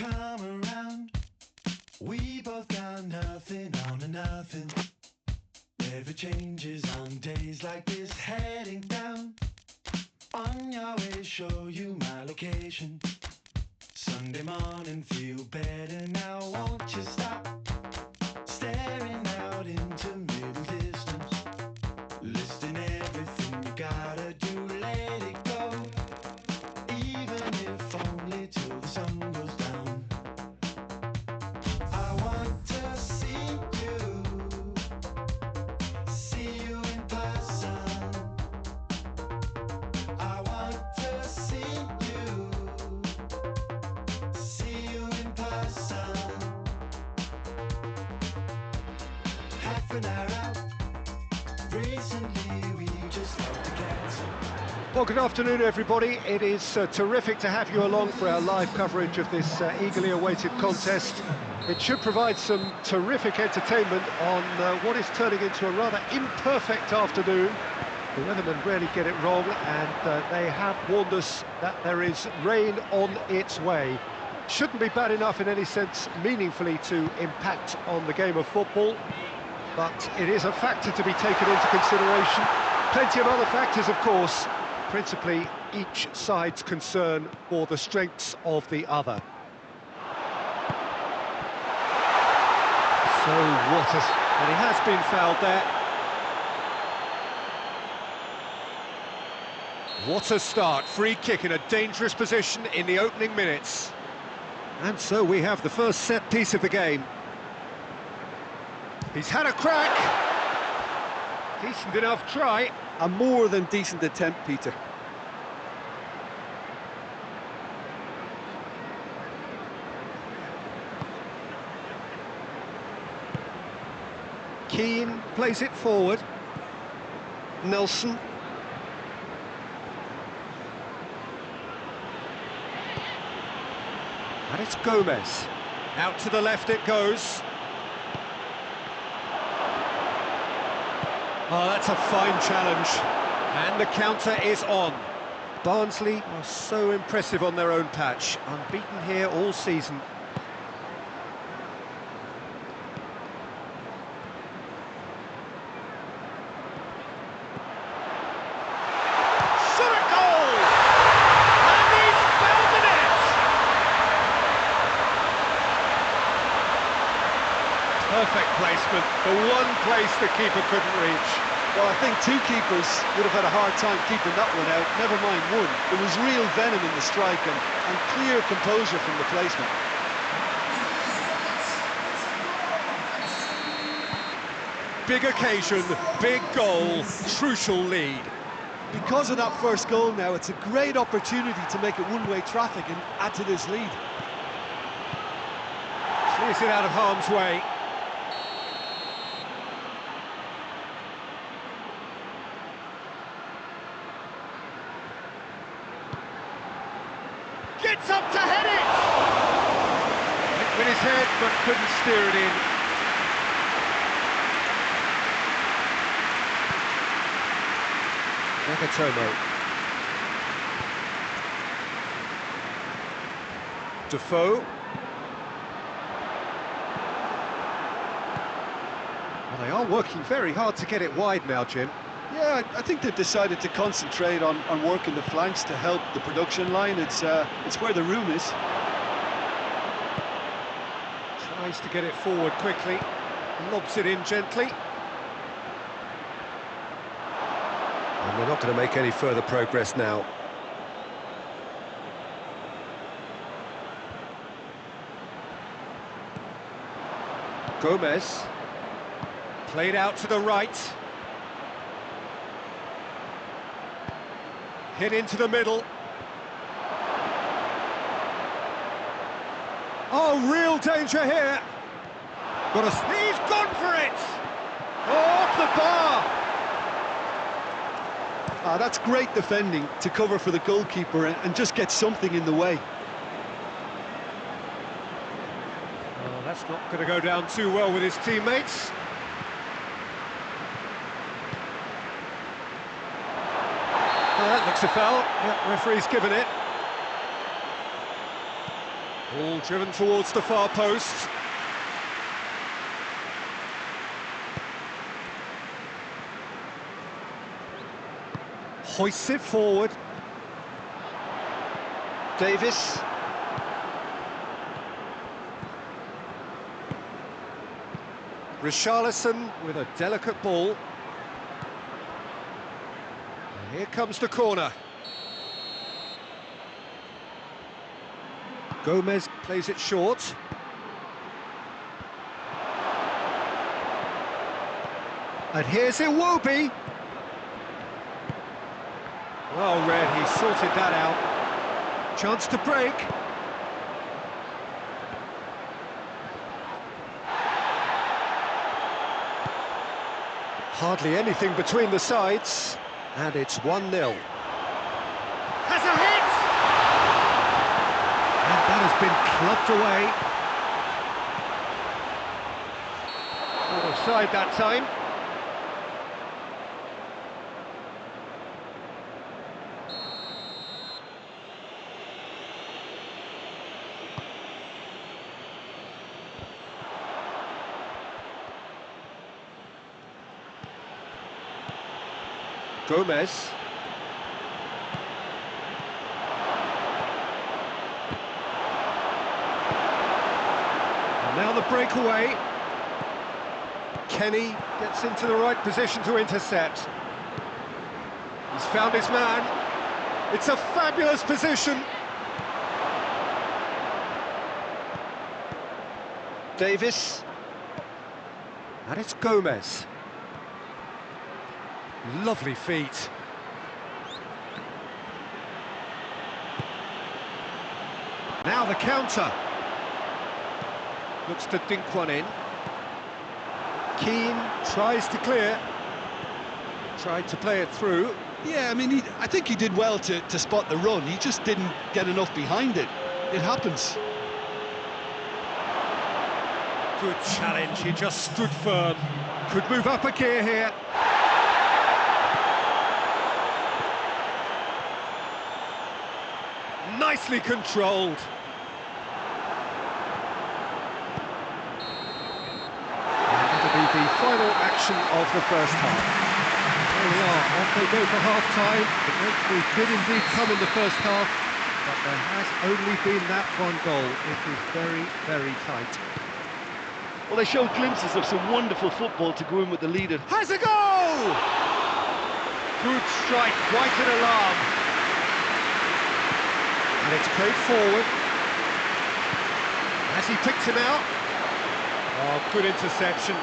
come around. We both got nothing on and nothing. Never changes on days like this. Heading down on your way, show you my location. Sunday morning, feel better now. Won't you stop staring out into middle distance, listing everything you gotta do. Let it go, even if only till the sun goes down. I want to see you in person. I want to see you in person. Half an hour out, recently we just love to cancel. Well, good afternoon, everybody. It is terrific to have you along for our live coverage of this eagerly awaited contest. It should provide some terrific entertainment on what is turning into a rather imperfect afternoon. The weathermen rarely get it wrong, and they have warned us that there is rain on its way. Shouldn't be bad enough in any sense meaningfully to impact on the game of football, but it is a factor to be taken into consideration. Plenty of other factors, of course, principally each side's concern for the strengths of the other. So and he has been fouled there. What a start, free kick in a dangerous position in the opening minutes. And so we have the first set piece of the game. He's had a crack. Decent enough try. A more than decent attempt, Peter. Keane plays it forward. Nelson. And it's Gomez. Out to the left it goes. Oh, that's a fine challenge. And the counter is on. Barnsley are so impressive on their own patch. Unbeaten here all season. Shot a goal! And he's found the net! Perfect placement. The one place the keeper couldn't reach. Well, I think two keepers would have had a hard time keeping that one out, never mind one. There was real venom in the strike and clear composure from the placement. Big occasion, big goal, crucial lead. Because of that first goal now, it's a great opportunity to make it one-way traffic and add to this lead. Clears it out of harm's way. Gets up to head it! Went with his head, but couldn't steer it in. Nakatomo. Defoe. Well, they are working very hard to get it wide now, Jim. Yeah, I think they've decided to concentrate on working the flanks to help the production line. It's where the room is. Tries to get it forward quickly, lobs it in gently. And they're not going to make any further progress now. Gomez. Played out to the right. Hit into the middle. Oh, real danger here. He's gone for it! Oh, off the bar! That's great defending to cover for the goalkeeper and just get something in the way. Oh, that's not going to go down too well with his teammates. Oh, that looks a foul. Yeah, referee's given it. Ball driven towards the far post. Hoists it forward. Davis. Richarlison with a delicate ball. And here comes the corner. Gomez plays it short. And here's Iwobi. Well read, he sorted that out. Chance to break. Hardly anything between the sides, and it's 1-0. Has a hit! And that has been clubbed away. Offside that time. Gomez. And now the breakaway. Kenny gets into the right position to intercept. He's found his man. It's a fabulous position. Davis. And it's Gomez. Lovely feet. Now the counter. Looks to dink one in. Keane tries to clear. Tried to play it through. Yeah, I mean, I think he did well to spot the run. He just didn't get enough behind it. It happens. Good challenge, he just stood firm. Could move up a gear here. Nicely controlled. And it'll be the final action of the first half. Here we are, off they go for half-time. The breakthrough did indeed come in the first half, but there has only been that one goal. It is very, very tight. Well, they showed glimpses of some wonderful football to go in with the lead. Has a goal! Good strike, quite an alarm. And it's played forward. Has he picked him out? Oh, good interception.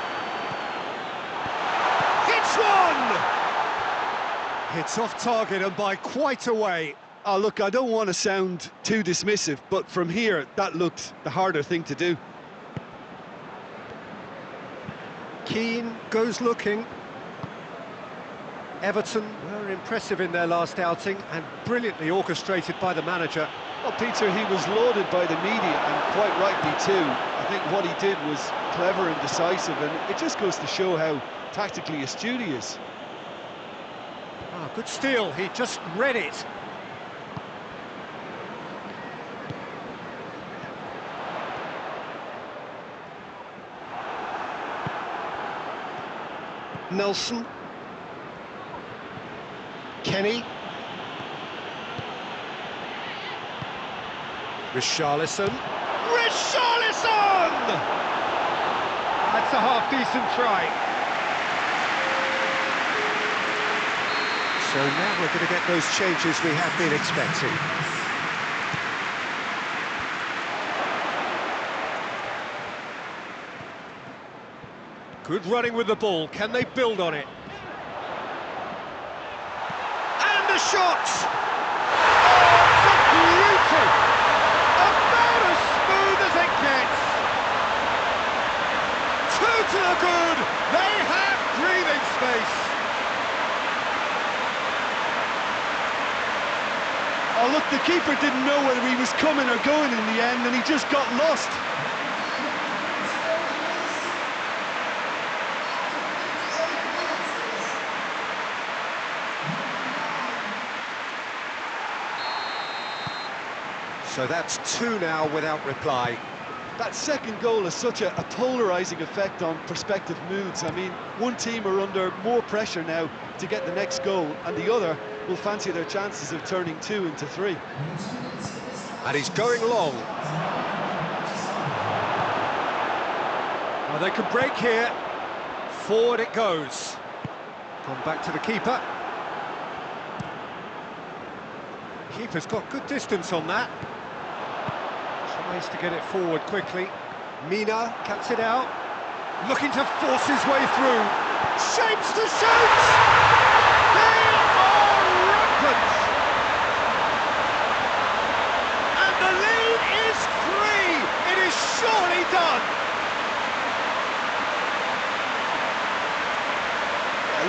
Hits one! Hits off target and by quite a way. Oh, look, I don't want to sound too dismissive, but from here, that looked the harder thing to do. Keane goes looking. Everton were impressive in their last outing and brilliantly orchestrated by the manager. Well, Peter, he was lauded by the media, and quite rightly too. I think what he did was clever and decisive, and it just goes to show how tactically astute he is. Ah, good steal, he just read it. Nelson. Kenny. Richarlison. Richarlison! That's a half-decent try. So now we're going to get those changes we have been expecting. Good running with the ball. Can they build on it? And the shot! Oh, it's a beauty! About as smooth as it gets! Two to the good! They have breathing space! Oh, look, the keeper didn't know whether he was coming or going in the end, and he just got lost. So that's 2 now without reply. That second goal has such a polarising effect on prospective moods. I mean, one team are under more pressure now to get the next goal, and the other will fancy their chances of turning 2 into 3. And he's going long. Well, they can break here. Forward it goes. Gone back to the keeper. Keeper's got good distance on that. Tries to get it forward quickly. Mina cuts it out. Looking to force his way through. Shapes to shoot! They are rampant! And the lead is 3! It is surely done!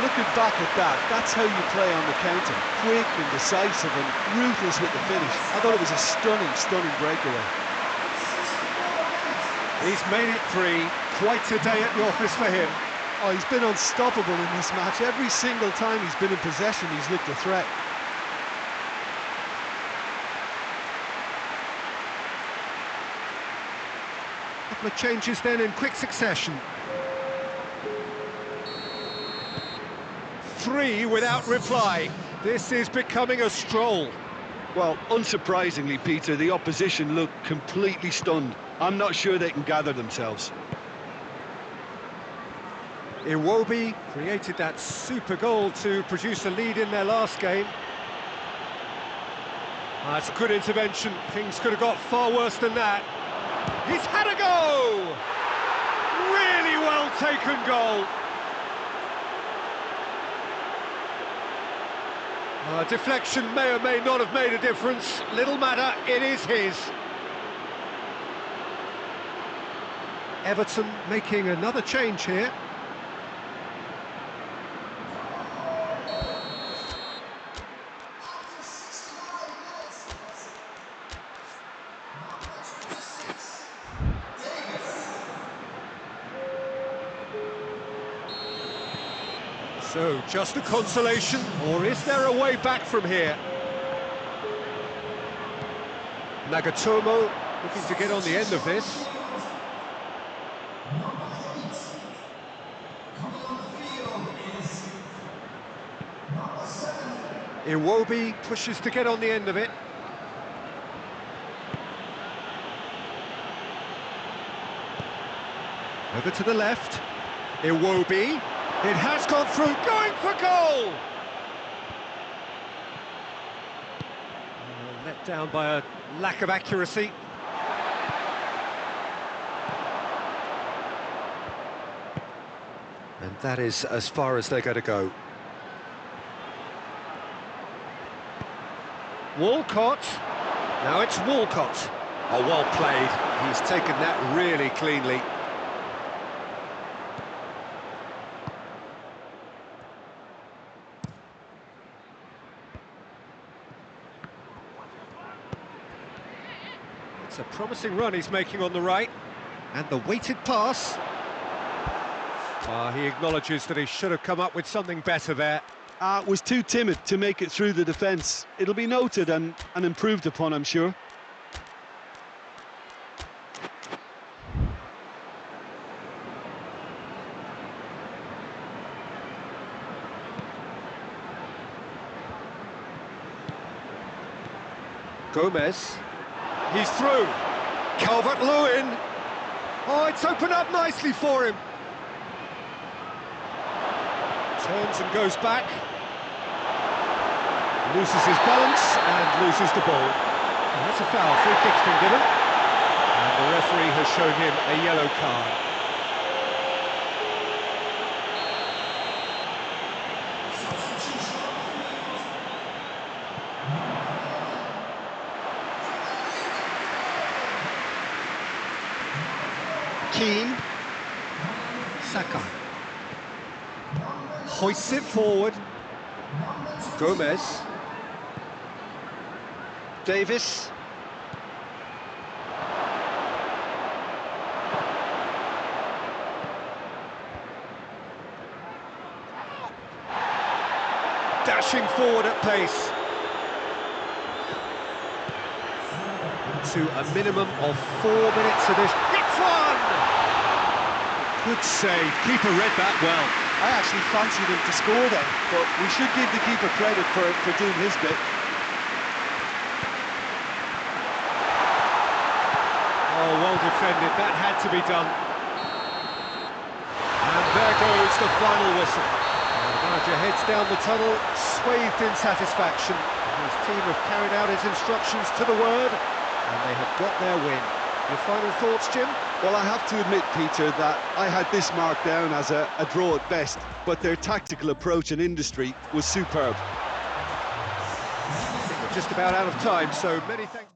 Looking back at that, that's how you play on the counter. Quick and decisive and ruthless with the finish. I thought it was a stunning breakaway. He's made it 3. Quite a day at the office for him. Oh, he's been unstoppable in this match. Every single time he's been in possession, he's looked a threat. A couple of changes then in quick succession. 3 without reply. This is becoming a stroll. Well, unsurprisingly, Peter, the opposition look completely stunned. I'm not sure they can gather themselves. Iwobi created that super goal to produce a lead in their last game. That's a good intervention. Things could have got far worse than that. He's had a go! Really well taken goal. Deflection may or may not have made a difference. Little matter, it is his. Everton making another change here. So, just a consolation, or is there a way back from here? Nagatomo looking to get on the end of this. Iwobi pushes to get on the end of it. Over to the left. Iwobi. It has gone through, going for goal! Let down by a lack of accuracy. And that is as far as they're going to go. Walcott. Now it's Walcott. Oh, well played. He's taken that really cleanly. It's a promising run he's making on the right. And the weighted pass. He acknowledges that he should have come up with something better there. Was too timid to make it through the defence. It'll be noted and improved upon, I'm sure. Gomez. He's through. Calvert-Lewin. Oh, it's opened up nicely for him. Turns and goes back. Loses his balance and loses the ball. And that's a foul. Free kick's been given. And the referee has shown him a yellow card. Keane. Saka. Hoists it forward. Gomez. Davis. Dashing forward at pace. to a minimum of 4 minutes of this. It's one! Good save, keeper read that well. I actually fancied him to score then, but we should give the keeper credit for doing his bit. Oh, well defended, that had to be done. And there goes the final whistle. The manager heads down the tunnel, swathed in satisfaction. His team have carried out his instructions to the word, and they have got their win. Your final thoughts, Jim? Well, I have to admit, Peter, that I had this marked down as a draw at best, but their tactical approach and industry was superb. I think we're just about out of time, so many thanks.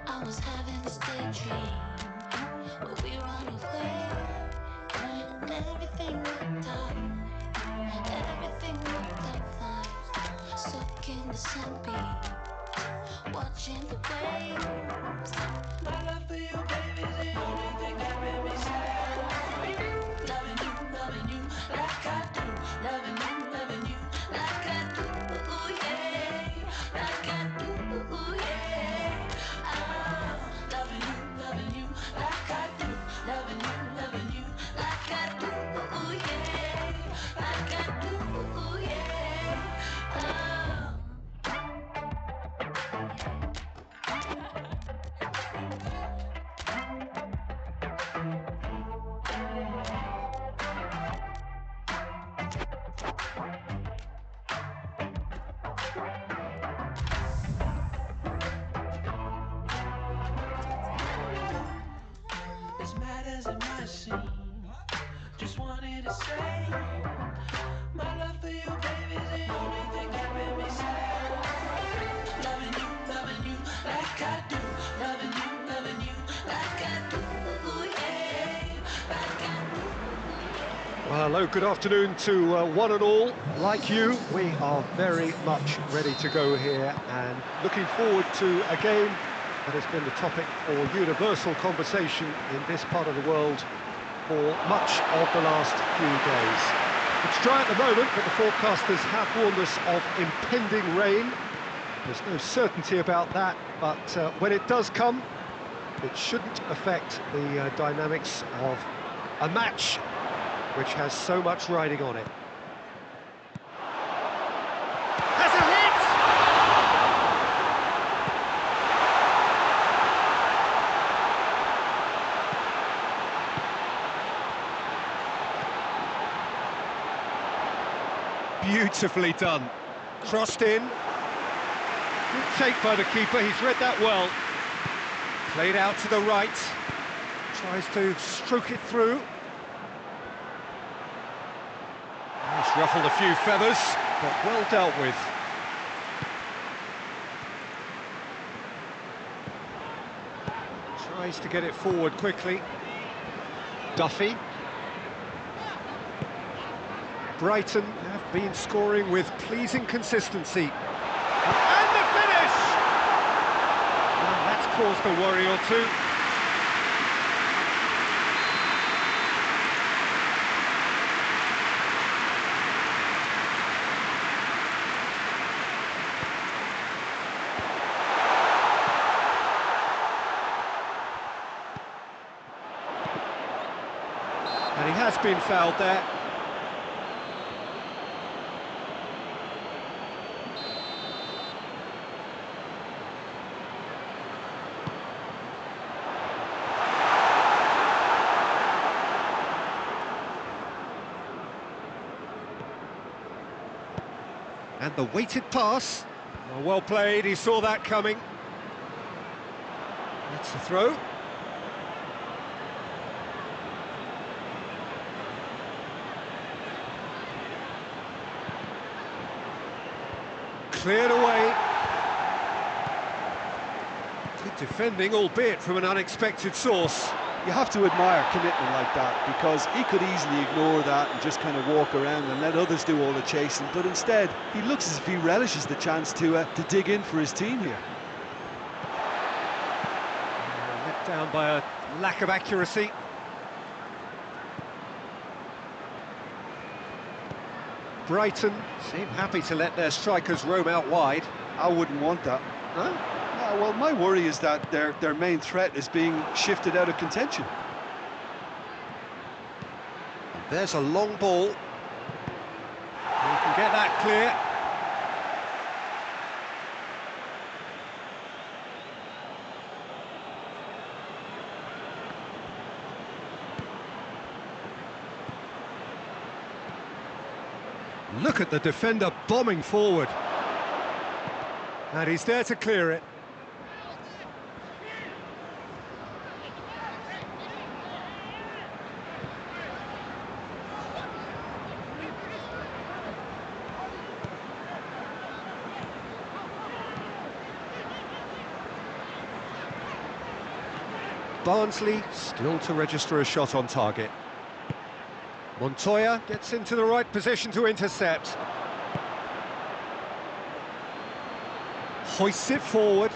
I was having this daydream where we run away and everything worked out. Everything worked out fine. Soaking the sunbeam, watching the waves. My love for you, baby, is the only thing that made me sad. Loving you like I do. Loving you like I do. Ooh, yeah, like I do. Ooh, yeah. Loving you like I do. Loving you like I do. Ooh, yeah, like I do. Ooh, yeah. As mad as it might seem, just wanted to say, my love for you, baby, is the only thing that made me sad. Loving you like I do. Loving you like I do. Ooh, yeah, like I do. Well, hello, good afternoon to one and all. Like you, we are very much ready to go here and looking forward to a game that has been the topic for universal conversation in this part of the world for much of the last few days. It's dry at the moment, but the forecasters have warned us of impending rain. There's no certainty about that, but when it does come, it shouldn't affect the dynamics of a match which has so much riding on it. Has a hit! Beautifully done. Crossed in. Good take by the keeper, he's read that well. Played out to the right. Tries to stroke it through. He's ruffled a few feathers, but well dealt with. Tries to get it forward quickly. Duffy. Brighton have been scoring with pleasing consistency. And the finish! Well, that's caused a worry or two. And he has been fouled there. And the weighted pass. Well played, he saw that coming. That's the throw. Cleared away. Good defending, albeit from an unexpected source. You have to admire commitment like that, because he could easily ignore that and just kind of walk around and let others do all the chasing, but instead he looks as if he relishes the chance to dig in for his team here. Let down by a lack of accuracy. Brighton seem happy to let their strikers roam out wide. I wouldn't want that. Huh? Yeah, well, my worry is that their main threat is being shifted out of contention. There's a long ball. You can get that clear. Look at the defender bombing forward. And he's there to clear it. Barnsley still to register a shot on target. Montoya gets into the right position to intercept. Hoists it forward.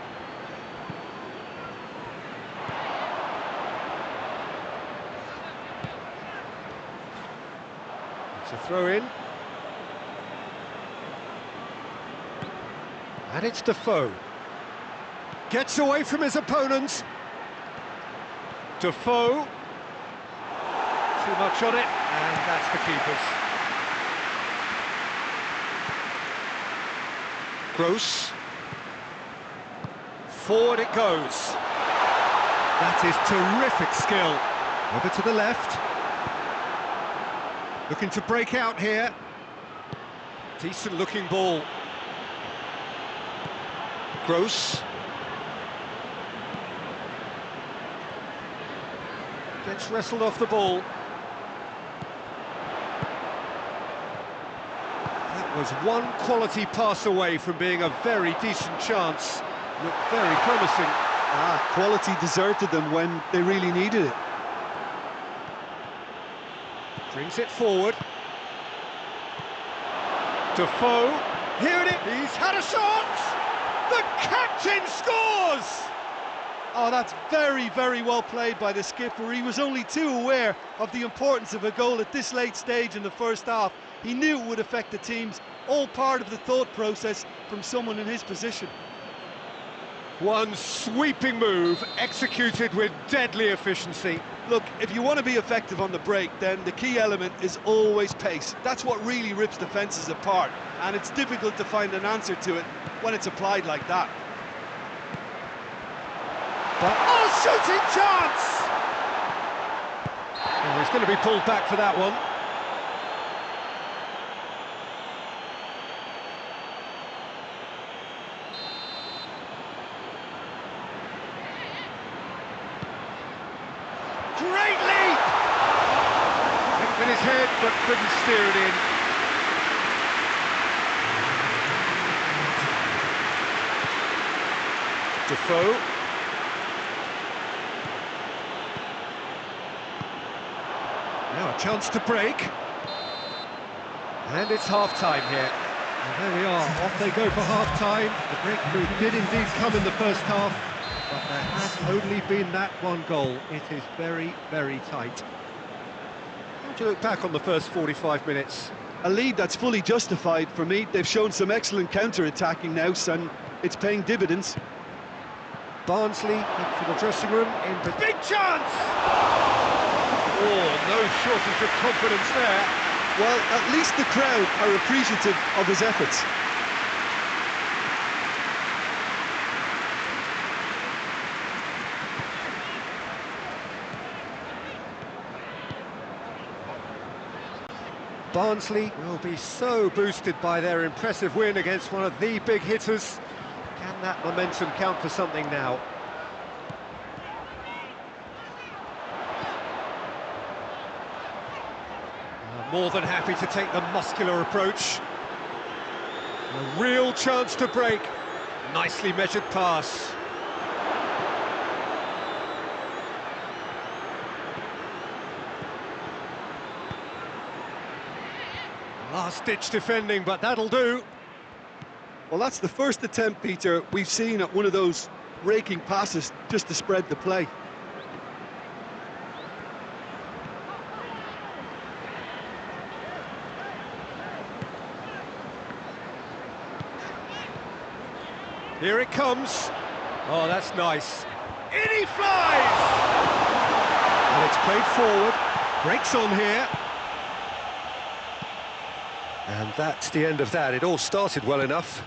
It's a throw in. And it's Defoe. Gets away from his opponents. Defoe. Too much on it, and that's the keeper's. Gross. Forward it goes. That is terrific skill. Over to the left. Looking to break out here. Decent looking ball. Gross. Gets wrestled off the ball. That was one quality pass away from being a very decent chance. Looked very promising. Quality deserted them when they really needed it. Brings it forward. Defoe. Here it is. He's had a shot. The captain scores. Oh, that's very, very well played by the skipper. He was only too aware of the importance of a goal at this late stage in the first half. He knew it would affect the teams. All part of the thought process from someone in his position. One sweeping move, executed with deadly efficiency. Look, if you want to be effective on the break, then the key element is always pace. That's what really rips defences apart, and it's difficult to find an answer to it when it's applied like that. But shooting chance! Oh, he's going to be pulled back for that one. Great leap! Went with his head, but couldn't steer it in. Defoe. Now a chance to break. And it's half-time here. And there we are, off they go for half-time. The breakthrough did indeed come in the first half, but there has only been that one goal. It is very, very tight. How do you look back on the first 45 minutes? A lead that's fully justified for me. They've shown some excellent counter-attacking now, and it's paying dividends. Barnsley head for the dressing room in the big chance! Oh, no shortage of confidence there. Well, at least the crowd are appreciative of his efforts. Barnsley will be so boosted by their impressive win against one of the big hitters. Can that momentum count for something now? More than happy to take the muscular approach. A real chance to break. Nicely measured pass. Last-ditch defending, but that'll do. Well, that's the first attempt, Peter, we've seen at one of those raking passes just to spread the play. Here it comes. Oh, that's nice. In he flies! And it's played forward. Breaks on here. And that's the end of that. It all started well enough.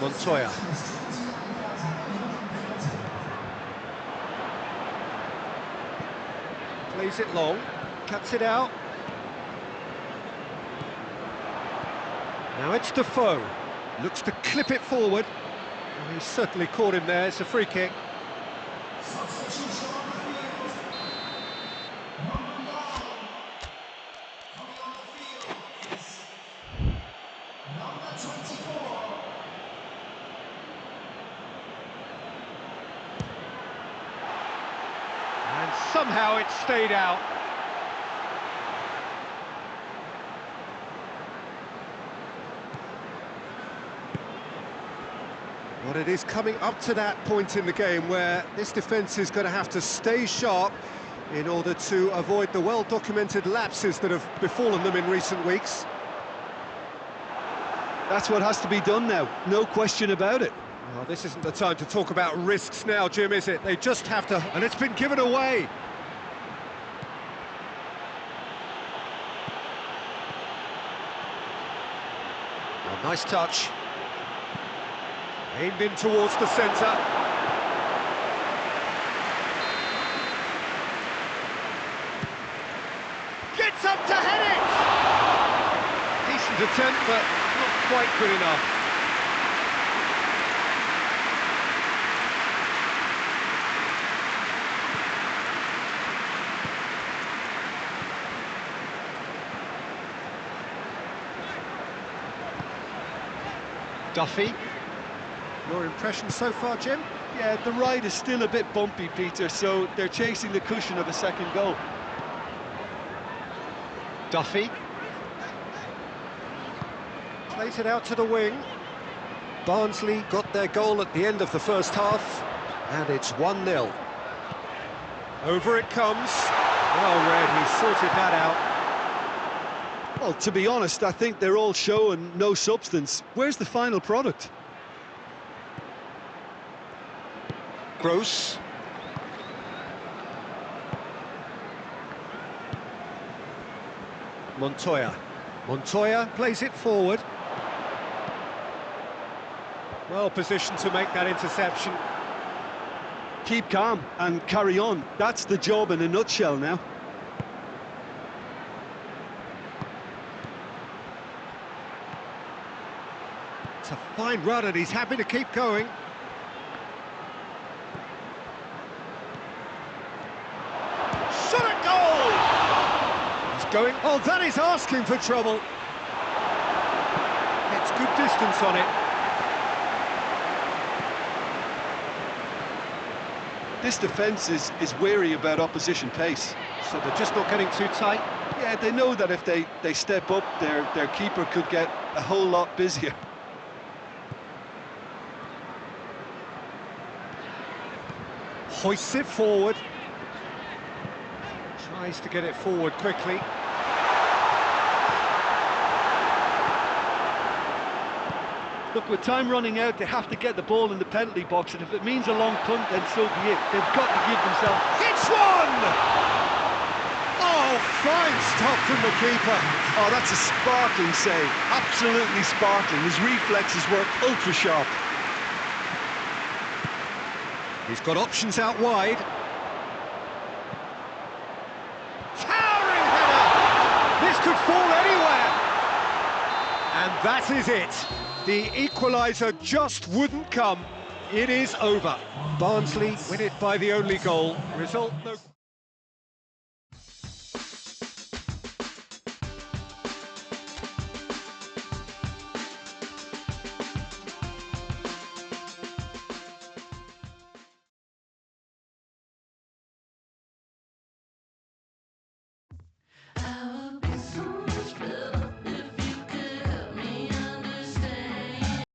Montoya. Plays it long. Cuts it out. Now it's Defoe, looks to clip it forward. Well, he's certainly caught him there, it's a free kick. And somehow it stayed out. But it is coming up to that point in the game where this defence is going to have to stay sharp in order to avoid the well-documented lapses that have befallen them in recent weeks. That's what has to be done now, no question about it. Well, this isn't the time to talk about risks now, Jim, is it? They just have to, and it's been given away. Oh, nice touch. Aimed in towards the centre. Gets up to head it! Decent attempt, but not quite good enough. Duffy. Your impression so far, Jim? Yeah, the ride is still a bit bumpy, Peter, so they're chasing the cushion of a second goal. Duffy. Plays it out to the wing. Barnsley got their goal at the end of the first half, and it's 1-0. Over it comes. Well read, he sorted that out. Well, to be honest, I think they're all show and no substance. Where's the final product? Gross. Montoya. Montoya plays it forward. Well positioned to make that interception. Keep calm and carry on. That's the job in a nutshell now. It's a fine run and he's happy to keep going. Shot at goal! He's going, oh, that is asking for trouble. It's good distance on it. This defence is wary about opposition pace. So they're just not getting too tight. Yeah, they know that if they step up, their keeper could get a whole lot busier. Hoists it forward. Tries to get it forward quickly. Look, with time running out, they have to get the ball in the penalty box, and if it means a long punt, then so be it. They've got to give themselves... It's one! Oh, fine stop from the keeper. Oh, that's a sparkling save. Absolutely sparkling. His reflexes were ultra sharp. He's got options out wide. That is it. The equaliser just wouldn't come. It is over. Barnsley win it by the only goal. Result no...